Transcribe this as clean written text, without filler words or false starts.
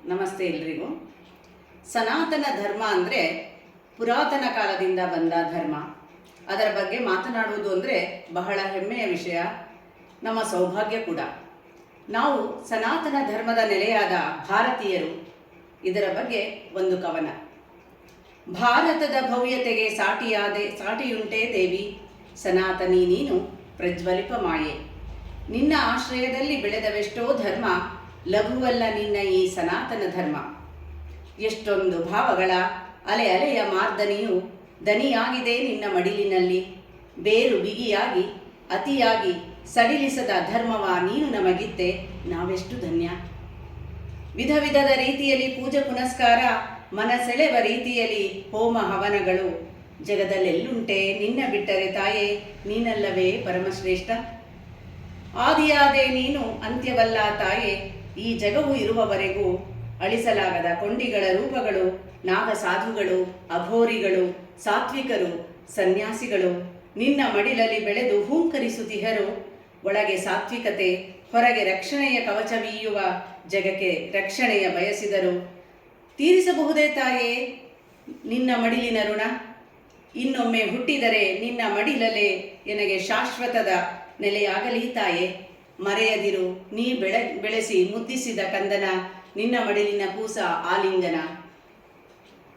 ನಮಸ್ತೆ ಎಲ್ರಿಗೂ. ಸನಾತನ ಧರ್ಮ ಅಂದರೆ ಪುರಾತನ ಕಾಲದಿಂದ ಬಂದ ಧರ್ಮ. ಅದರ ಬಗ್ಗೆ ಮಾತನಾಡುವುದು ಅಂದರೆ ಬಹಳ ಹೆಮ್ಮೆಯ ವಿಷಯ, ನಮ್ಮ ಸೌಭಾಗ್ಯ ಕೂಡ. ನಾವು ಸನಾತನ ಧರ್ಮದ ನೆಲೆಯಾದ ಭಾರತೀಯರು. ಇದರ ಬಗ್ಗೆ ಒಂದು ಕವನ. ಭಾರತದ ಭವ್ಯತೆಗೆ ಸಾಟಿಯುಂಟೇ ದೇವಿ, ಸನಾತನಿ ನೀನು ಪ್ರಜ್ವಲಿಪ ಮಾಯೆ. ನಿನ್ನ ಆಶ್ರಯದಲ್ಲಿ ಬೆಳೆದವೆಷ್ಟೋ ಧರ್ಮ, ಲಘುವಲ್ಲ ನಿನ್ನ ಈ ಸನಾತನ ಧರ್ಮ. ಎಷ್ಟೊಂದು ಭಾವಗಳ ಅಲೆ ಅಲೆಯ ಮಾರ್ದನಿಯು ದನಿಯಾಗಿದೆ ನಿನ್ನ ಮಡಿಲಿನಲ್ಲಿ. ಬೇರು ಬಿಗಿಯಾಗಿ ಅತಿಯಾಗಿ ಸಡಿಲಿಸದ ಧರ್ಮವ ನೀನು ನಮಗಿತ್ತೆ, ನಾವೆಷ್ಟು ಧನ್ಯ. ವಿಧ ವಿಧದ ರೀತಿಯಲ್ಲಿ ಪೂಜೆ ಪುನಸ್ಕಾರ, ಮನಸೆಳೆವ ರೀತಿಯಲ್ಲಿ ಹೋಮ ಹವನಗಳು. ಜಗದಲ್ಲೆಲ್ಲುಂಟೆ ನಿನ್ನ ಬಿಟ್ಟರೆ ತಾಯೇ, ನೀನಲ್ಲವೇ ಪರಮಶ್ರೇಷ್ಠ. ಆದಿಯಾದೆ ನೀನು ಅಂತ್ಯವಲ್ಲ ತಾಯೇ, ಈ ಜಗವು ಇರುವವರೆಗೂ ಅಳಿಸಲಾಗದ ಕೊಂಡಿಗಳ ರೂಪಗಳು, ನಾಗ ಸಾಧುಗಳು, ಅಘೋರಿಗಳು, ಸಾತ್ವಿಕರು, ಸನ್ಯಾಸಿಗಳು ನಿನ್ನ ಮಡಿಲಲ್ಲಿ ಬೆಳೆದು ಹೂಂಕರಿಸುತ್ತಿಹರು. ಒಳಗೆ ಸಾತ್ವಿಕತೆ, ಹೊರಗೆ ರಕ್ಷಣೆಯ ಕವಚವೀಯುವ ಜಗಕ್ಕೆ ರಕ್ಷಣೆಯ ಬಯಸಿದರು. ತೀರಿಸಬಹುದೇ ತಾಯೇ ನಿನ್ನ ಮಡಿಲಿನ ಋಣ? ಇನ್ನೊಮ್ಮೆ ಹುಟ್ಟಿದರೆ ನಿನ್ನ ಮಡಿಲಲ್ಲೇ ಎನಗೆ ಶಾಶ್ವತದ ನೆಲೆಯಾಗಲಿ ತಾಯೇ. ಮರೆಯದಿರು ನೀ ಬೆಳೆಸಿ ಮುದ್ದಿಸಿದ ಕಂದನ, ನಿನ್ನ ಮಡಿಲಿನ ಕೂಸ ಆಲಿಂಗನ.